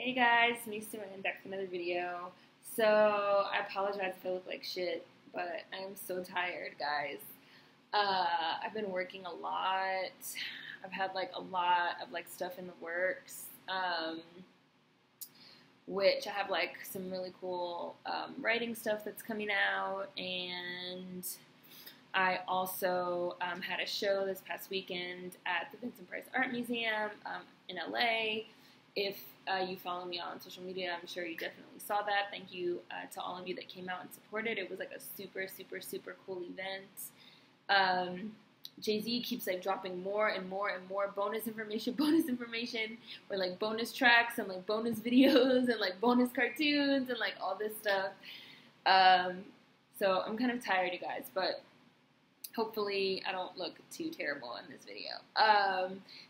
Hey guys, me Simone back with another video. So I apologize if I look like shit, but I'm so tired, guys. I've been working a lot. I've had like a lot of like stuff in the works, which I have like some really cool writing stuff that's coming out, and I also had a show this past weekend at the Vincent Price Art Museum in LA. If you follow me on social media, I'm sure you definitely saw that. Thank you to all of you that came out and supported. It was like a super, super, super cool event. Jay-Z keeps like dropping more and more and more bonus information, or like bonus tracks and like bonus videos and like bonus cartoons and like all this stuff. So I'm kind of tired, you guys, but hopefully I don't look too terrible in this video.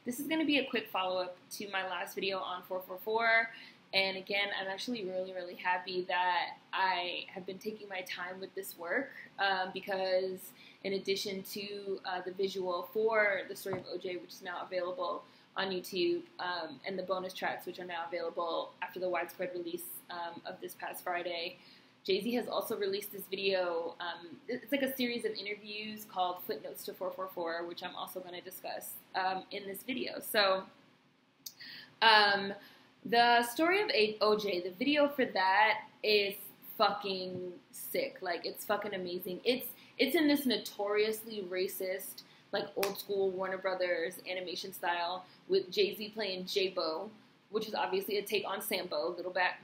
This is going to be a quick follow-up to my last video on 444. And again, I'm actually really, really happy that I have been taking my time with this work because in addition to the visual for the Story of O.J., which is now available on YouTube, and the bonus tracks, which are now available after the widespread release of this past Friday, Jay-Z has also released this video. It's like a series of interviews called Footnotes to 444, which I'm also going to discuss in this video. So, the Story of O.J., the video for that is fucking sick. Like, it's fucking amazing. It's in this notoriously racist, like, old school Warner Brothers animation style with Jay-Z playing J-Bo, which is obviously a take on Sambo,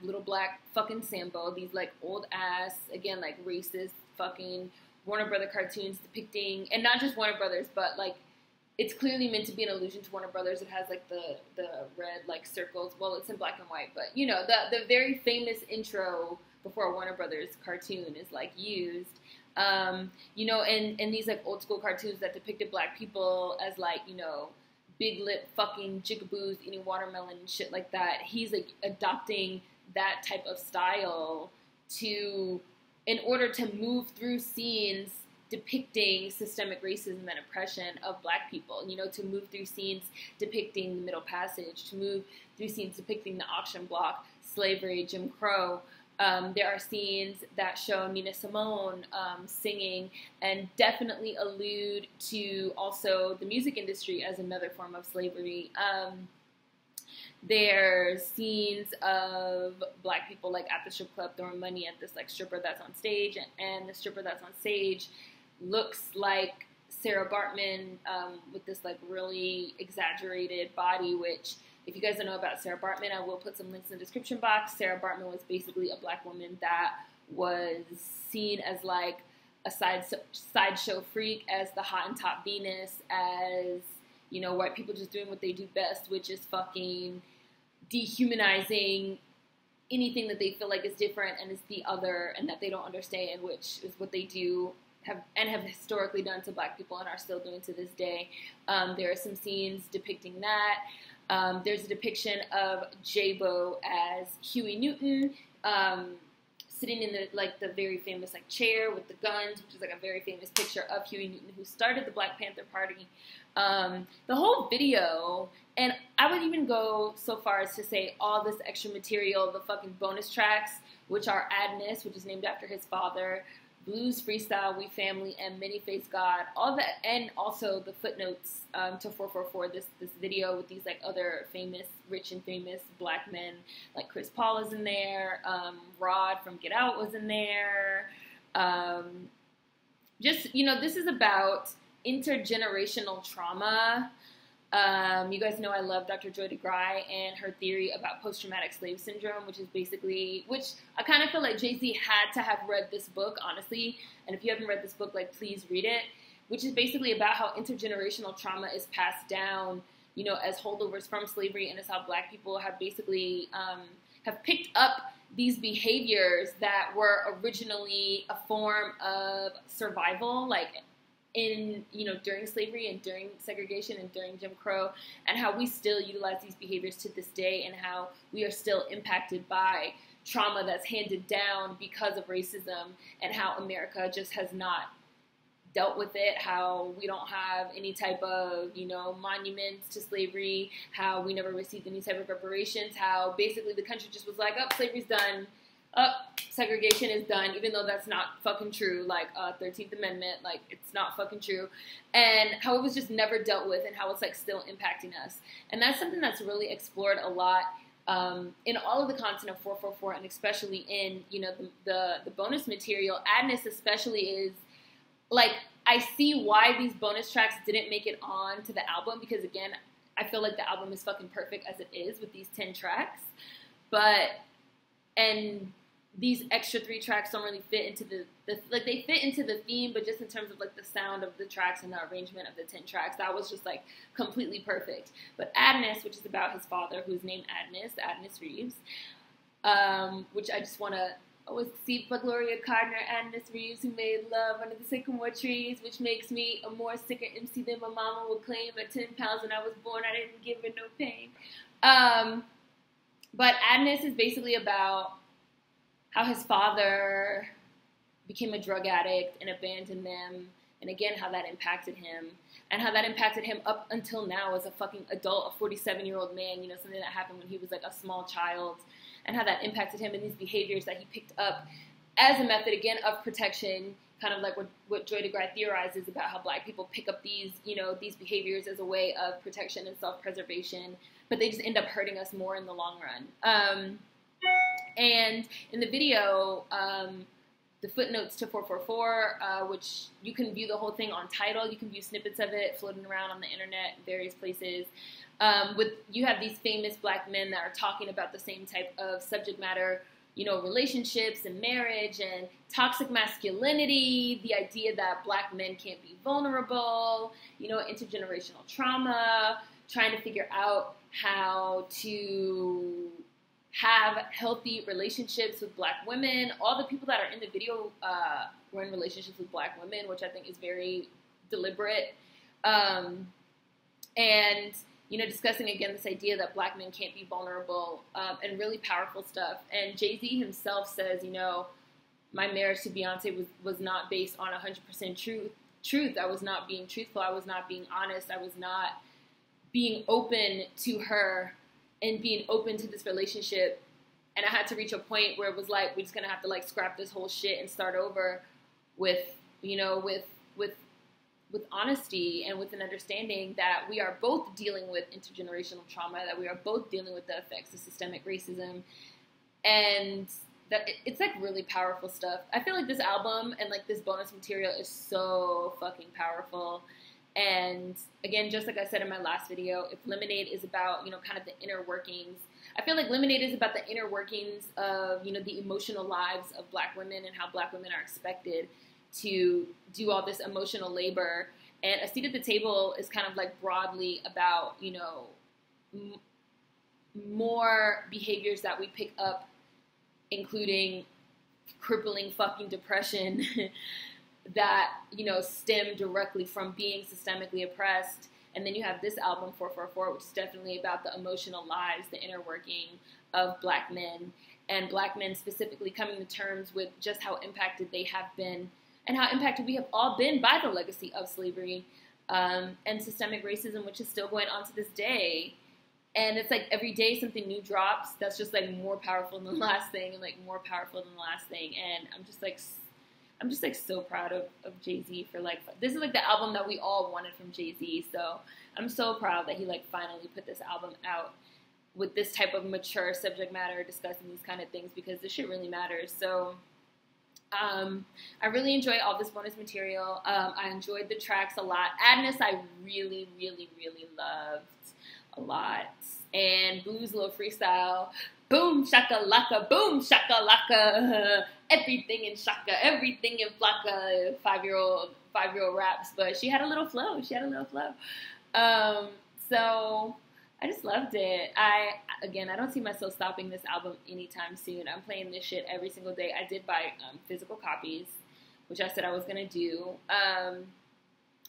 little black fucking Sambo. These like old ass, again, like racist fucking Warner Brother cartoons depicting, and not just Warner Brothers, but like it's clearly meant to be an allusion to Warner Brothers. It has like the red like circles. Well, it's in black and white, but you know the very famous intro before a Warner Brothers cartoon is like used. You know, and these like old school cartoons that depicted black people as like, you know, big lip fucking jigaboos eating watermelon and shit like that. He's like adopting that type of style in order to move through scenes depicting systemic racism and oppression of black people, you know, to move through scenes depicting the Middle Passage, to move through scenes depicting the auction block, slavery, Jim Crow. There are scenes that show Nina Simone singing and definitely allude to also the music industry as another form of slavery. There's scenes of black people like at the strip club throwing money at this like stripper that's on stage, and the stripper that's on stage looks like Sarah Baartman with this like really exaggerated body, which if you guys don't know about Sarah Baartman, I will put some links in the description box. Sarah Baartman was basically a black woman that was seen as like a sideshow freak, as the Hottentot Venus, as, you know, white people just doing what they do best, which is fucking dehumanizing anything that they feel like is different and is the other and that they don't understand, which is what they do have historically done to black people and are still doing to this day. There are some scenes depicting that. There's a depiction of J-Bo as Huey Newton, sitting in the very famous like chair with the guns, which is like a very famous picture of Huey Newton, who started the Black Panther Party. The whole video, and I would even go so far as to say all this extra material, the fucking bonus tracks, which are Adness, which is named after his father, Blues Freestyle, We Family, and Many Face God, all that, and also the footnotes to 444, this video with these like other famous, rich and famous black men, like Chris Paul is in there, Rod from Get Out was in there. Just, you know, this is about intergenerational trauma. You guys know I love Dr. Joy DeGruy and her theory about post-traumatic slave syndrome, which is basically, which I kind of feel like Jay-Z had to have read this book, honestly, and if you haven't read this book, like, please read it, which is basically about how intergenerational trauma is passed down, you know, as holdovers from slavery, and it's how black people have basically, have picked up these behaviors that were originally a form of survival, like, in, you know, during slavery and during segregation and during Jim Crow, and how we still utilize these behaviors to this day, and how we are still impacted by trauma that's handed down because of racism, and how America just has not dealt with it, how we don't have any type of, you know, monuments to slavery, how we never received any type of reparations, how basically the country just was like, oh, slavery's done, oh, segregation is done, even though that's not fucking true, like 13th Amendment, like it's not fucking true, and how it was just never dealt with and how it's like still impacting us. And that's something that's really explored a lot in all of the content of 444, and especially in, you know, the bonus material. Adness especially is, like, I see why these bonus tracks didn't make it on to the album, because, again, I feel like the album is fucking perfect as it is with these 10 tracks. And these extra 3 tracks don't really fit into like, they fit into the theme, but just in terms of, like, the sound of the tracks and the arrangement of the 10 tracks, that was just, like, completely perfect. But Adness, which is about his father, who's named Adness Reeves, which I just want to always see for Gloria Gardner, Adness Reeves, who made Love Under the Sycamore Trees, which makes me a more sicker MC than my mama would claim. At 10 pounds when I was born, I didn't give her no pain. But Adness is basically about how his father became a drug addict and abandoned them, and again, how that impacted him, and how that impacted him up until now as a fucking adult, a 47-year-old man, you know, something that happened when he was like a small child, and how that impacted him and these behaviors that he picked up as a method, again, of protection, kind of like what Joy DeGruy theorizes about how Black people pick up these, you know, these behaviors as a way of protection and self-preservation, but they just end up hurting us more in the long run. And in the video, the footnotes to 444, which you can view the whole thing on Tidal, you can view snippets of it floating around on the internet, various places. You have these famous Black men that are talking about the same type of subject matter, you know, relationships and marriage and toxic masculinity, the idea that Black men can't be vulnerable, you know, intergenerational trauma, trying to figure out how to have healthy relationships with Black women. All the people that are in the video were in relationships with Black women, which I think is very deliberate. And, you know, discussing again this idea that Black men can't be vulnerable, and really powerful stuff. And Jay-Z himself says, you know, my marriage to Beyoncé was not based on 100% truth. I was not being truthful. I was not being honest. I was not being open to her and being open to this relationship. And I had to reach a point where it was like, we're just going to have to like scrap this whole shit and start over with, you know, with honesty and with an understanding that we are both dealing with intergenerational trauma, that we are both dealing with the effects of systemic racism, and that it's like really powerful stuff. I feel like this album and like this bonus material is so fucking powerful. And again, just like I said in my last video, if Lemonade is about, you know, kind of the inner workings, I feel like Lemonade is about the inner workings of, you know, the emotional lives of Black women and how Black women are expected to do all this emotional labor. And A Seat at the Table is kind of like broadly about, you know, more behaviors that we pick up, including crippling fucking depression that, you know, stem directly from being systemically oppressed. And then you have this album, 444, which is definitely about the emotional lives, the inner working of Black men, and Black men specifically coming to terms with just how impacted they have been and how impacted we have all been by the legacy of slavery and systemic racism, which is still going on to this day. And it's like every day something new drops that's just like more powerful than the last thing, and like more powerful than the last thing. And I'm just like so proud of Jay-Z for like, this is like the album that we all wanted from Jay-Z. So I'm so proud that he like finally put this album out with this type of mature subject matter, discussing these kind of things, because this shit really matters. So I really enjoy all this bonus material. I enjoyed the tracks a lot. Adness I really, really, really loved a lot. And Blues Little Freestyle, boom shakalaka, boom shakalaka, everything in shaka, everything in flocka, five-year-old raps. But she had a little flow. So I just loved it. I don't see myself stopping this album anytime soon. I'm playing this shit every single day. I did buy physical copies, which I said I was going to do.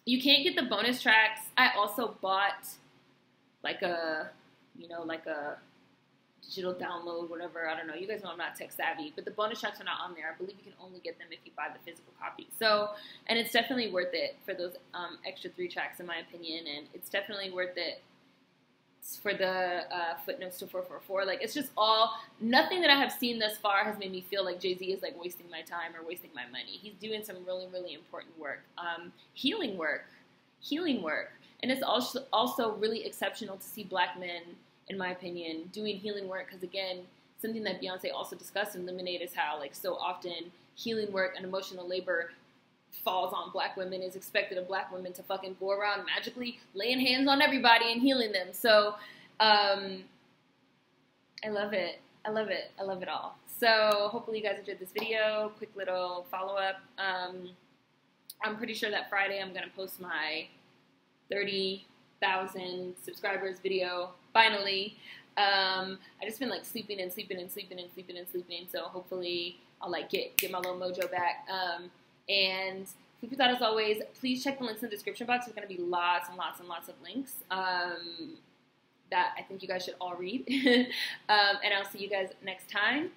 You can't get the bonus tracks. I also bought like a digital download, whatever. I don't know. You guys know I'm not tech savvy, but the bonus tracks are not on there. I believe you can only get them if you buy the physical copy. So, and it's definitely worth it for those extra 3 tracks, in my opinion, and it's definitely worth it for the Footnotes to 444. Like, it's just nothing that I have seen thus far has made me feel like Jay-Z is like wasting my time or wasting my money. He's doing some really, really important work, healing work, and it's also really exceptional to see Black men, in my opinion, doing healing work, because again, something that Beyoncé also discussed in Lemonade is how, like, so often healing work and emotional labor falls on Black women, is expected of Black women to fucking go around magically laying hands on everybody and healing them. So I love it. I love it. I love it all. So hopefully you guys enjoyed this video. Quick little follow-up. I'm pretty sure that Friday I'm going to post my 30,000 subscribers video, finally. I just been like sleeping, so hopefully I'll like get my little mojo back. And food for thought, as always, please check the links in the description box. There's going to be lots and lots and lots of links that I think you guys should all read. And I'll see you guys next time.